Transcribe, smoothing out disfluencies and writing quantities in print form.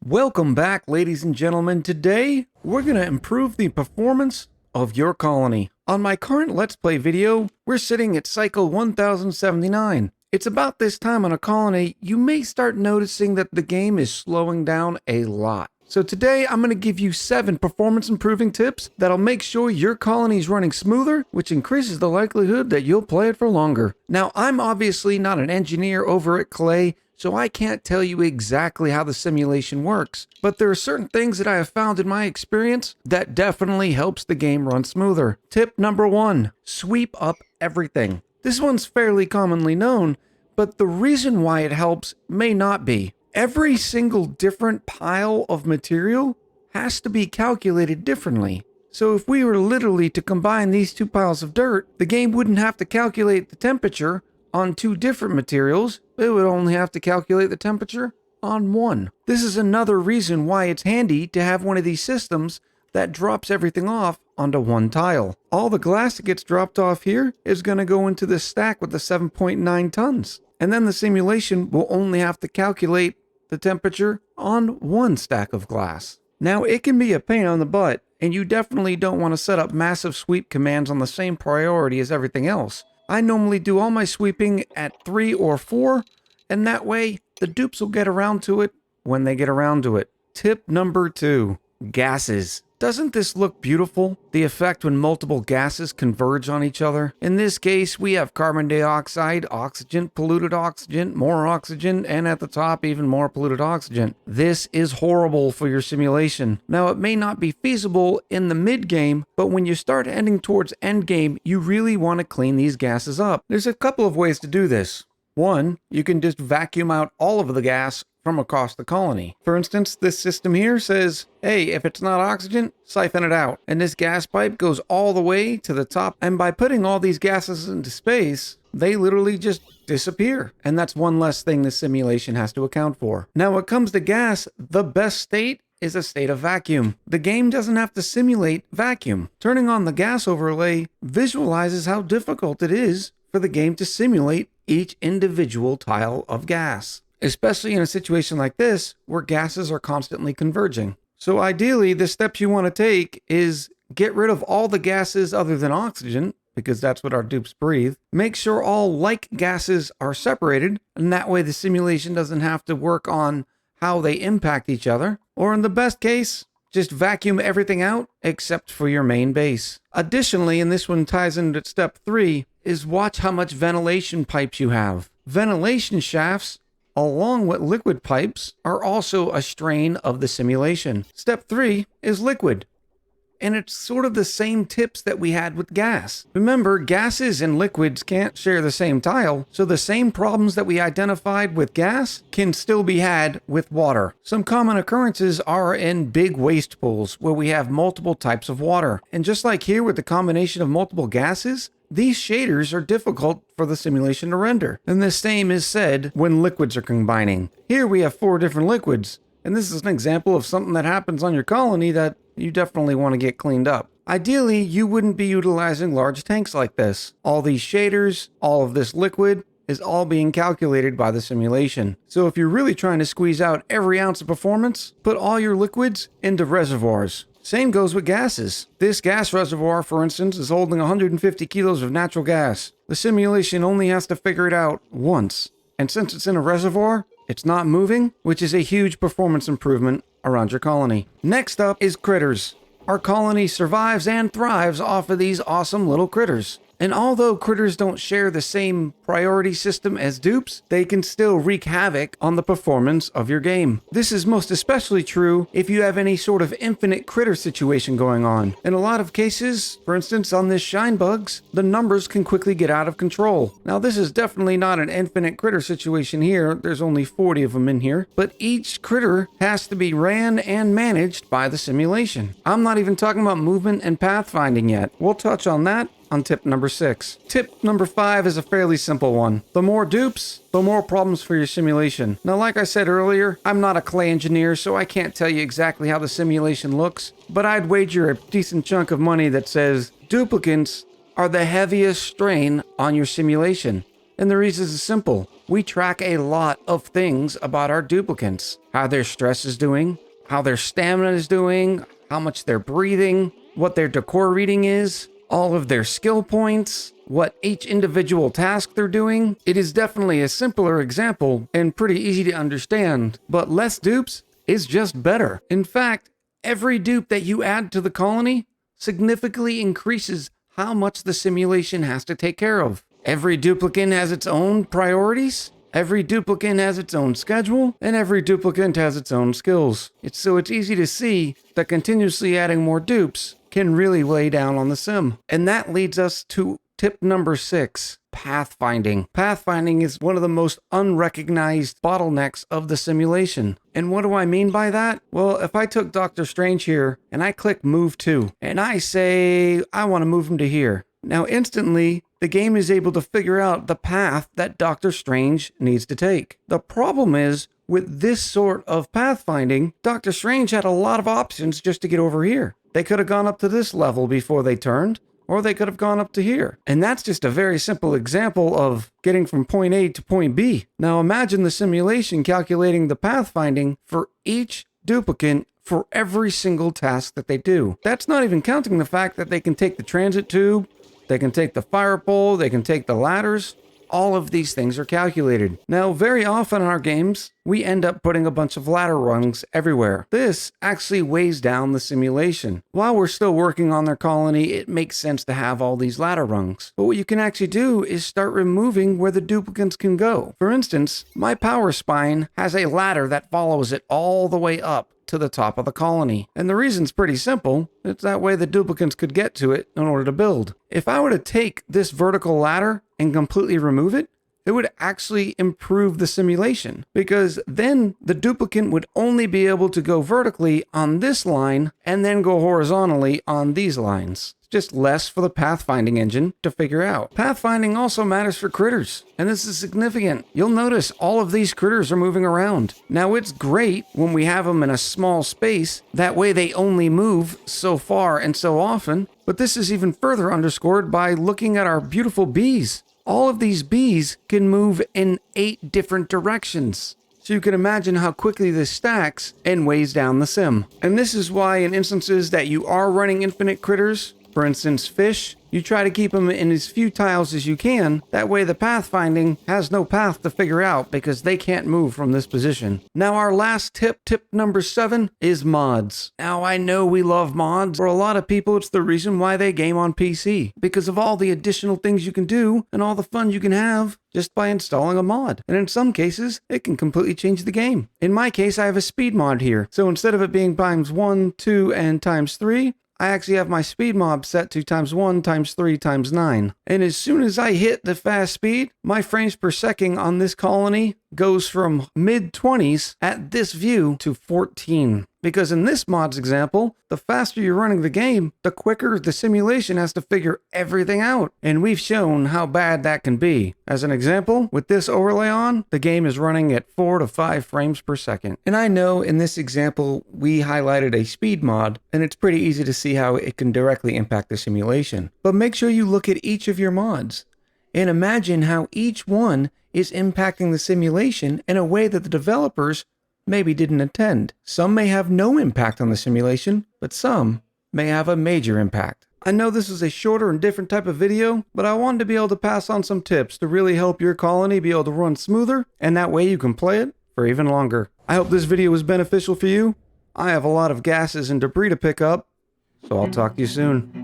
Welcome back, ladies and gentlemen. Today, we're going to improve the performance of your colony. On my current Let's Play video, we're sitting at cycle 1079. It's about this time on a colony, you may start noticing that the game is slowing down a lot. So today, I'm going to give you 7 performance improving tips that'll make sure your colony is running smoother, which increases the likelihood that you'll play it for longer. Now, I'm obviously not an engineer over at Clay, so I can't tell you exactly how the simulation works, but there are certain things that I have found in my experience that definitely helps the game run smoother. Tip number 1, sweep up everything. This one's fairly commonly known, but the reason why it helps may not be. Every single different pile of material has to be calculated differently. So if we were literally to combine these 2 piles of dirt, the game wouldn't have to calculate the temperature on 2 different materials, it would only have to calculate the temperature on 1. This is another reason why it's handy to have one of these systems that drops everything off onto 1 tile. All the glass that gets dropped off here is going to go into this stack with the 7.9 tons. And then the simulation will only have to calculate the temperature on 1 stack of glass. Now, it can be a pain on the butt, and you definitely don't want to set up massive sweep commands on the same priority as everything else. I normally do all my sweeping at 3 or 4, and that way the dupes will get around to it when they get around to it. Tip number 2, gases. Doesn't this look beautiful? The effect when multiple gases converge on each other. In this case, we have carbon dioxide, oxygen, polluted oxygen, more oxygen, and at the top, even more polluted oxygen. This is horrible for your simulation. Now, it may not be feasible in the mid-game, but when you start heading towards endgame, you really want to clean these gases up. There's a couple of ways to do this. 1, you can just vacuum out all of the gas from across the colony. For instance, this system here says, hey, if it's not oxygen, siphon it out. And this gas pipe goes all the way to the top. And by putting all these gases into space, they literally just disappear. And that's one less thing the simulation has to account for. Now, when it comes to gas, the best state is a state of vacuum. The game doesn't have to simulate vacuum. Turning on the gas overlay visualizes how difficult it is for the game to simulate each individual tile of gas, especially in a situation like this where gases are constantly converging. So ideally, the steps you want to take is get rid of all the gases other than oxygen, because that's what our dupes breathe. Make sure all like gases are separated, and that way the simulation doesn't have to work on how they impact each other. Or in the best case, just vacuum everything out except for your main base. Additionally, and this one ties into step 3, is watch how much ventilation pipes you have. Ventilation shafts, along with liquid pipes, are also a strain of the simulation. Step 3 is liquid. And it's sort of the same tips that we had with gas. Remember, gases and liquids can't share the same tile, so the same problems that we identified with gas can still be had with water. Some common occurrences are in big waste pools where we have multiple types of water. And just like here with the combination of multiple gases, these shaders are difficult for the simulation to render. And the same is said when liquids are combining. Here we have 4 different liquids, and this is an example of something that happens on your colony that you definitely want to get cleaned up. Ideally, you wouldn't be utilizing large tanks like this. All these shaders, all of this liquid, is all being calculated by the simulation. So if you're really trying to squeeze out every ounce of performance, put all your liquids into reservoirs. Same goes with gases. This gas reservoir, for instance, is holding 150 kilos of natural gas. The simulation only has to figure it out once. And since it's in a reservoir, it's not moving, which is a huge performance improvement around your colony. Next up is critters. Our colony survives and thrives off of these awesome little critters. And although critters don't share the same priority system as dupes, they can still wreak havoc on the performance of your game. This is most especially true if you have any sort of infinite critter situation going on. In a lot of cases, for instance on this shine bugs, the numbers can quickly get out of control. Now this is definitely not an infinite critter situation here, there's only 40 of them in here, but each critter has to be ran and managed by the simulation. I'm not even talking about movement and pathfinding yet. We'll touch on that on tip number 6. Tip number 5 is a fairly simple one. The more dupes, the more problems for your simulation. Now, like I said earlier, I'm not a Clay engineer, so I can't tell you exactly how the simulation looks, but I'd wager a decent chunk of money that says duplicates are the heaviest strain on your simulation. And the reason is simple. we track a lot of things about our duplicants. How their stress is doing, how their stamina is doing, how much they're breathing, what their decor reading is, all of their skill points, what each individual task they're doing. It is definitely a simpler example and pretty easy to understand, but less dupes is just better. In fact, every dupe that you add to the colony significantly increases how much the simulation has to take care of. Every duplicant has its own priorities, every duplicant has its own schedule, and every duplicant has its own skills. It's easy to see that continuously adding more dupes can really weigh down on the sim. And that leads us to tip number 6, pathfinding. Pathfinding is one of the most unrecognized bottlenecks of the simulation. And what do I mean by that? Well, if I took Dr. Strange here and I click move to, and I say I want to move him to here. Now instantly, the game is able to figure out the path that Dr. Strange needs to take. The problem is, with this sort of pathfinding, Dr. Strange had a lot of options just to get over here. They could have gone up to this level before they turned, or they could have gone up to here. And that's just a very simple example of getting from point A to point B. Now imagine the simulation calculating the pathfinding for each duplicant for every single task that they do. That's not even counting the fact that they can take the transit tube, they can take the fire pole, they can take the ladders. All of these things are calculated. Now, very often in our games, we end up putting a bunch of ladder rungs everywhere. This actually weighs down the simulation. While we're still working on their colony, it makes sense to have all these ladder rungs. But what you can actually do is start removing where the duplicants can go. For instance, my power spine has a ladder that follows it all the way up to the top of the colony. And the reason's pretty simple. It's that way the duplicants could get to it in order to build. If I were to take this vertical ladder and completely remove it, it would actually improve the simulation, because then the duplicant would only be able to go vertically on this line and then go horizontally on these lines. It's just less for the pathfinding engine to figure out. Pathfinding also matters for critters, and this is significant. You'll notice all of these critters are moving around. Now, it's great when we have them in a small space. That way they only move so far and so often. But this is even further underscored by looking at our beautiful bees. All of these bees can move in 8 different directions. So you can imagine how quickly this stacks and weighs down the sim. And this is why in instances that you are running infinite critters, for instance fish, you try to keep them in as few tiles as you can. That way the pathfinding has no path to figure out because they can't move from this position. Now our last tip number 7, is mods. Now I know we love mods. For a lot of people, it's the reason why they game on PC, because of all the additional things you can do and all the fun you can have just by installing a mod. And in some cases, it can completely change the game. In my case, I have a speed mod here. So instead of it being times 1, 2, and times 3, I actually have my speed mod set to times 1, times 3, times 9. And as soon as I hit the fast speed, my frames per second on this colony goes from mid-20s at this view to 14. Because in this mod's example, the faster you're running the game, the quicker the simulation has to figure everything out. And we've shown how bad that can be. As an example, with this overlay on, the game is running at 4 to 5 frames per second. And I know in this example, we highlighted a speed mod, and it's pretty easy to see how it can directly impact the simulation. But make sure you look at each of your mods and imagine how each one is impacting the simulation in a way that the developers maybe didn't intend. Some may have no impact on the simulation, but some may have a major impact. I know this is a shorter and different type of video, but I wanted to be able to pass on some tips to really help your colony be able to run smoother, and that way you can play it for even longer. I hope this video was beneficial for you. I have a lot of gases and debris to pick up, so I'll talk to you soon.